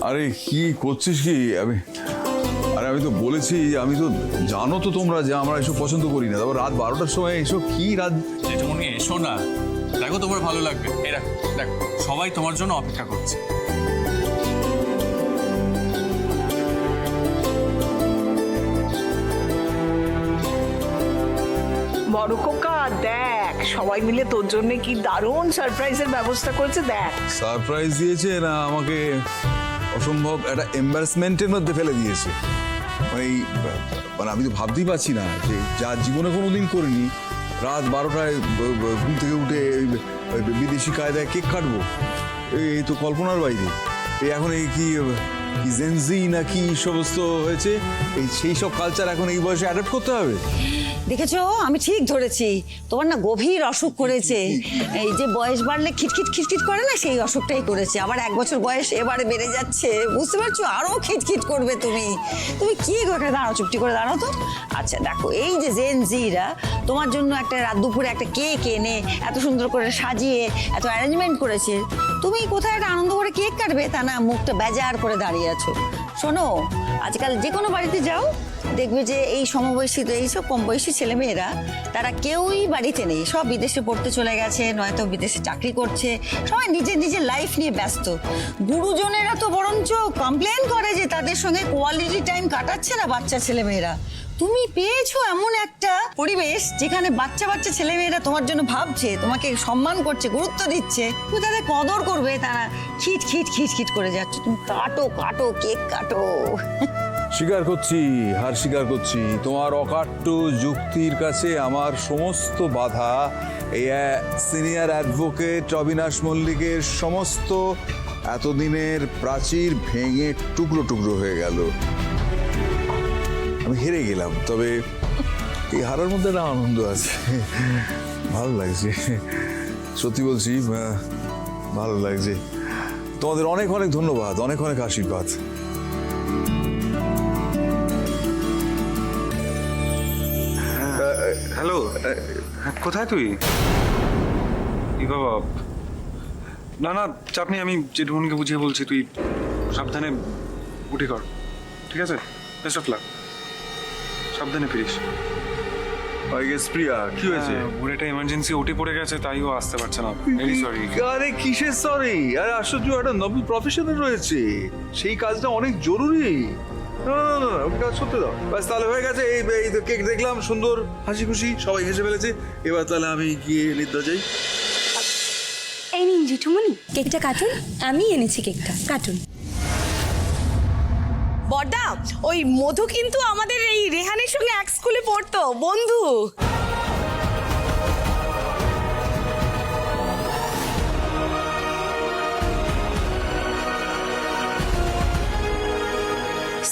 আরে কি করছিস কি? আমি তো বলেছি, আমি তো জানো তো তোমরা যে আমরা এসব পছন্দ করি না। তারপর রাত 12টার সময় এসব কি রাত। জেঠুমনি এসো না, দেখো তোমার ভালো লাগবে। এই দেখো দেখো, সবাই তোমার জন্য অপেক্ষা করছে। বড় খোকা দেখ, সবাই মিলে তোর জন্য কি দারুণ সারপ্রাইজের ব্যবস্থা করেছে। দেখ, সারপ্রাইজ দিয়েছে না আমাকে, অসম্ভব একটা এম্বারাসমেন্টের মধ্যে ফেলে দিয়েছে। মানে আমি তো ভাবতেই পারছি না যে যা জীবনে কোনোদিন করিনি, রাত 12টায় ঘুম থেকে উঠে বিদেশি কায়দায় কেক কাটবো, এই তো কল্পনার বাইরে। এখন এই কি জেনজি না কি সমস্ত হয়েছে, এই সেই সব কালচার এখন এই বয়সে অ্যাডাপ্ট করতে হবে। দেখেছো, আমি ঠিক ধরেছি, তোমার না গভীর অসুখ করেছে। এই যে বয়স বাড়লে খিটখিট খিটখিট করে না, সেই অসুখটাই করেছে। আবার 1 বছর বয়স এবারে বেড়ে যাচ্ছে, বুঝতে পারছো? আরো খিটখিট করবে তুমি। কি করে দাঁড়াও, চুপটি করে দাঁড়াও তো। আচ্ছা দেখো, এই যে জেনজিরা তোমার জন্য একটা রাত দুপুরে একটা কেক এনে এত সুন্দর করে সাজিয়ে এত অ্যারেঞ্জমেন্ট করেছে, তুমি কোথায় একটা আনন্দ করে কেক কাটবে তা না মুখটা বেজার করে দাঁড়িয়ে আছো। শোনো, আজকাল যে কোনো বাড়িতে যাও, দেখবে যে এই সমবয়সী, এইসব কম বয়সী ছেলেমেয়েরা তারা কেউই বাড়িতে নেই, সব বিদেশে পড়তে চলে গেছে, নয়তো বিদেশে চাকরি করছে, সবাই নিজের নিজের লাইফ নিয়ে ব্যস্ত। গুরুজনেরা তো বরঞ্চ কমপ্লেন করে যে তাদের সঙ্গে কোয়ালিটি টাইম কাটাচ্ছে না বাচ্চা ছেলেমেয়েরা। তুমি পেয়েছো এমন একটা পরিবেশ যেখানে বাচ্চা বাচ্চা ছেলেমেয়েরা তোমার জন্য ভাবছে, তোমাকে সম্মান করছে, গুরুত্ব দিচ্ছে, তুমি তাদের কদর করবে, তারা খিট খিট খিট খিট করে যাচ্ছে। তুমি কাটো কাটো, কেক কাটো। স্বীকার করছি, হার স্বীকার করছি, তোমার অকাট্য যুক্তির কাছে আমার সমস্ত বাধা, এই সিনিয়র অ্যাডভোকেট অবিনাশ মল্লিকের সমস্ত এতদিনের প্রাচীর ভেঙে টুকরো টুকরো হয়ে গেল। আমি হেরে গেলাম, তবে এই হারার মধ্যে একটা আনন্দ আছে, ভালো লাগছে, সত্যি বলছি, ভালো লাগছে। তোমাদের অনেক অনেক ধন্যবাদ, অনেক অনেক আশীর্বাদ। হ্যালো, কোথায় তুই? ই বাবা, না না চাপ নেই, আমি জেঠুমনিকে বুঝিয়ে বলছি। তুই সাবধানে উঠে কর, ঠিক আছে? বেস্ট অফ লাক, সাবধানে ফিরিস। প্রিয়া, কি হয়েছে? বুড়েটা এমার্জেন্সি ওঠে পড়ে গেছে, তাই ও আসতে পারছে না। Very sorry. আরে কিসের সরি? আরে আশ্চর্য, একটা নবল প্রফেশনাল রয়েছে, সেই কাজটা অনেক জরুরি। না না না, ওকে কাজ করতে দাও। ব্যাস, তাহলে হয়ে গেছে। এই তো কেক দেখলাম, সুন্দর হাসি খুশি সবাই হেসে ফেলেছে। এবার তাহলে আমি গিয়ে নিদ্রা যাই। এই নিন জেঠুমনি, কেকটা কাটুন। আমি এনেছি কেকটা, কাটুন। বড়দা, ওই মধু কিন্তু আমাদের এই রেহানের সঙ্গে এক স্কুলে পড়তো, বন্ধু।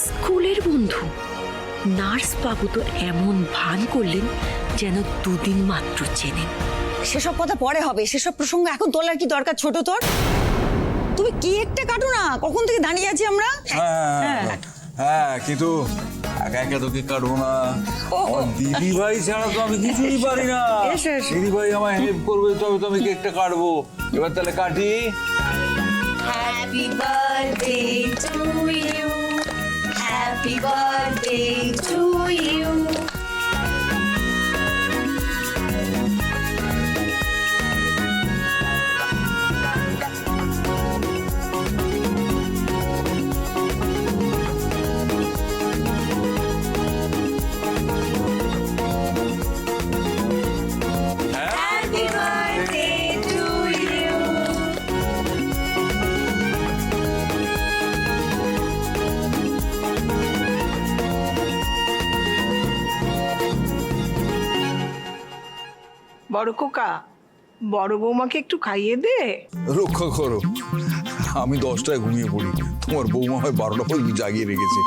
স্কুলের বন্ধু? নার্স বাবু তো এমন ভান করলেন যেন 2 দিন মাত্র চেনেন। সেসব কথা পরে হবে, সেসব প্রসঙ্গ এখন তোলার কি দরকার? ছোট তোর, তুমি কেকটা কাটো না, কখন থেকে দাঁড়িয়ে আছি আমরা। হ্যাঁ, কিন্তু একা একা তো কেক কাটবো না, আমার দিদি ভাই ছাড়া তো আমি কিছুই পারি না। দিদি ভাই আমায় হেল্প করবে, তবে তো আমি কেকটা কাটবো। এবার তাহলে কাটি। Happy birthday to you, happy birthday to you. Happy birthday to you. বড় খোকা, বড় বৌমাকে একটু খাইয়ে দে। রক্ষা করো, আমি 10টায় ঘুমিয়ে পড়ি, তোমার বৌমা হয় 12টা পর্যন্ত জাগিয়ে রেখেছে।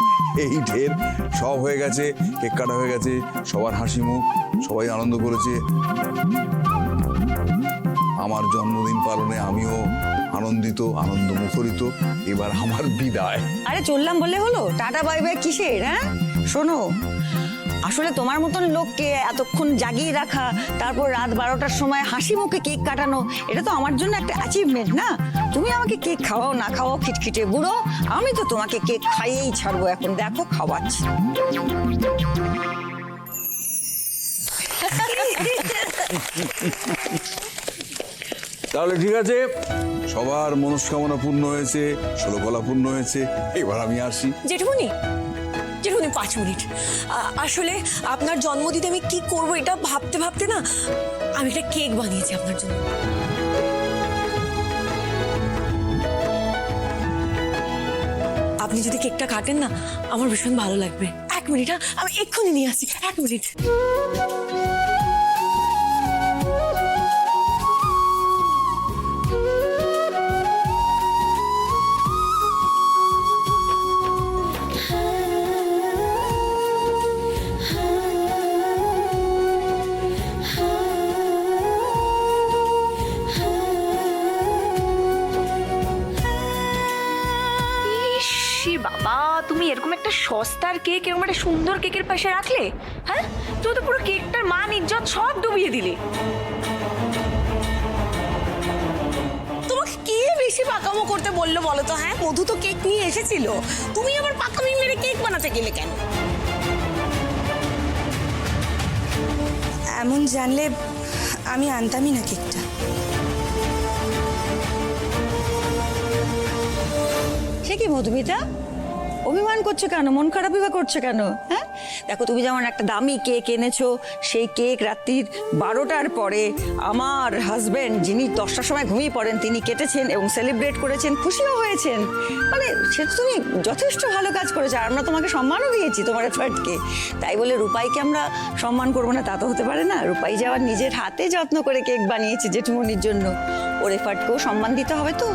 এই ঢের সব হয়ে গেছে, কেক কাটা হয়ে গেছে, সবার হাসি মুখ, সবাই আনন্দ করেছে। আমার জন্মদিন পালনে আমিও আনন্দিত, আনন্দ মুখরিত। এবার আমার বিদায়। আরে চললাম বলে হলো? টাটা বাই বাই কিসের? হ্যাঁ শোনো, আসলে তোমার মতন লোককে এতক্ষণ জাগিয়ে রাখা, তারপর রাত 12টার সময় হাসি মুখে কেক কাটানো, এটা তো আমার জন্য একটা অ্যাচিভমেন্ট না? তুমি আমাকে কেক খাওয়াও না খাওয়াও খিটখিটে বুড়ো, আমি তো তোমাকে কেক খাইয়েই ছাড়বো। এখন দেখো খাওয়াচ্ছি। তাহলে ঠিক আছে, সবার মনস্কামনা পূর্ণ হয়েছে, ষোলকলা পূর্ণ হয়েছে, এবার আমি আসি। জেঠুমনি, জেঠুমনি 5 মিনিট। আসলে আপনার জন্মদিনে আমি কি করব এটা ভাবতে ভাবতে না আমি একটা কেক বানিয়েছি আপনার জন্য। আপনি যদি কেকটা কাটেন না আমার ভীষণ ভালো লাগবে। 1 মিনিট, আমি এক্ষুনি নিয়ে আসি। 1 মিনিট। বাবা, তুমি এরকম একটা সস্তার কেক এরকম একটা সুন্দর কেকের পাশে রাখলে? হ্যাঁ, তুমি তো পুরো কেকটার মান ইজ্জত সব ডুবিয়ে দিলে। তোমাকে কে বেশি পাকামো করতে বললো বলো তো? হ্যাঁ, মধু তো কেক নিয়ে এসেছিল, তুমি আবার পাকামি মেরে কেক বানাতে গেলে কেন? এমন জানলে আমি আনতামই না কেকটা। সে কি মধুমিতা, অভিমান করছো কেন? মন খারাপই বা করছো কেন? হ্যাঁ, দেখো তুমি যেমন একটা দামি কেক এনেছো, সেই কেক রাত্রির 12টার পরে আমার হাজবেন্ড, যিনি 10টার সময় ঘুমিয়ে পড়েন, তিনি কেটেছেন এবং সেলিব্রেট করেছেন, খুশিও হয়েছেন। মানে সে তো তুমি যথেষ্ট ভালো কাজ করেছো, আর আমরা তোমাকে সম্মানও দিয়েছি তোমার এফার্টকে। তাই বলে রূপাইকে আমরা সম্মান করবো না তা তো হতে পারে না। রূপাই যাওয়ার নিজের হাতে যত্ন করে কেক বানিয়েছে জেঠুমনির জন্য, ওর এফার্টকেও সম্মান দিতে হবে তো।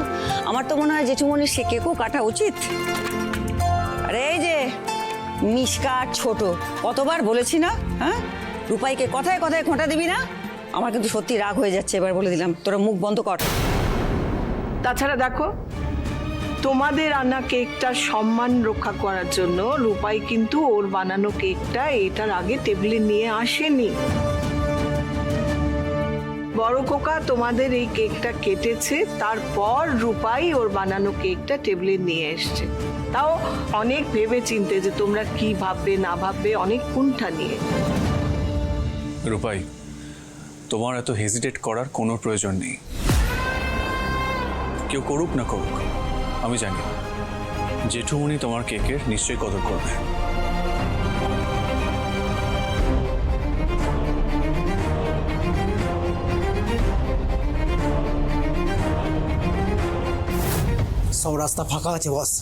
আমার তো মনে হয় জেঠুমনির সে কেকও কাটা উচিত। আরে এই যে মিশকা আর ছোট, কতবার বলেছি না? হ্যাঁ, রূপাইকে কথায় কথায় খোঁটা দিবি না। আমার কিন্তু সত্যি রাগ হয়ে যাচ্ছে, এবার বলে দিলাম, তোরা মুখ বন্ধ কর। তাছাড়া দেখো, তোমাদের আনা কেকটার সম্মান রক্ষা করার জন্য রূপাই কিন্তু ওর বানানো কেকটা এটার আগে টেবিলে নিয়ে আসেনি। বড় খোকা তোমাদের এই কেকটা কেটেছে, তারপর রূপাই ওর বানানো কেকটা টেবিলে নিয়ে এসছে। তাও অনেক ভেবে চিন্তে, যে তোমরা কি ভাববে না ভাববে, অনেক কুণ্ঠা নিয়ে। রূপাই, তোমার এত হেজিটেট করার কোনো প্রয়োজন নেই। কেউ করুক না করুক, আমি জানি জেঠুমনি তোমার কেকের নিশ্চয়ই কদর করবে। সব রাস্তা ফাঁকা আছে বস।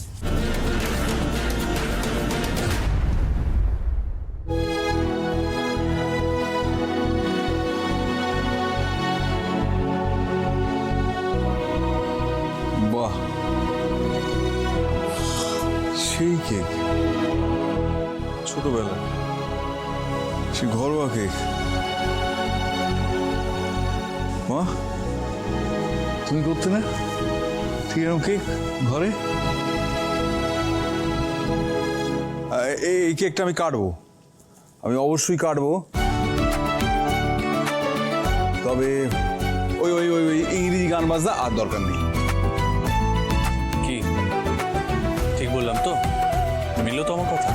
বাহ, সেই কেক, ছোটবেলা সে ঘরোয়া কেক। মা, তুমি করতে না ঠিক এরকম কেক ঘরে? এই কেকটা আমি কাটবো, আমি অবশ্যই কাটবো, তবে ওই ওই ওই ওই ইংরেজি গান বাজনা আর দরকার নেই। কি ঠিক বললাম তো? মিললো তো আমার কথা?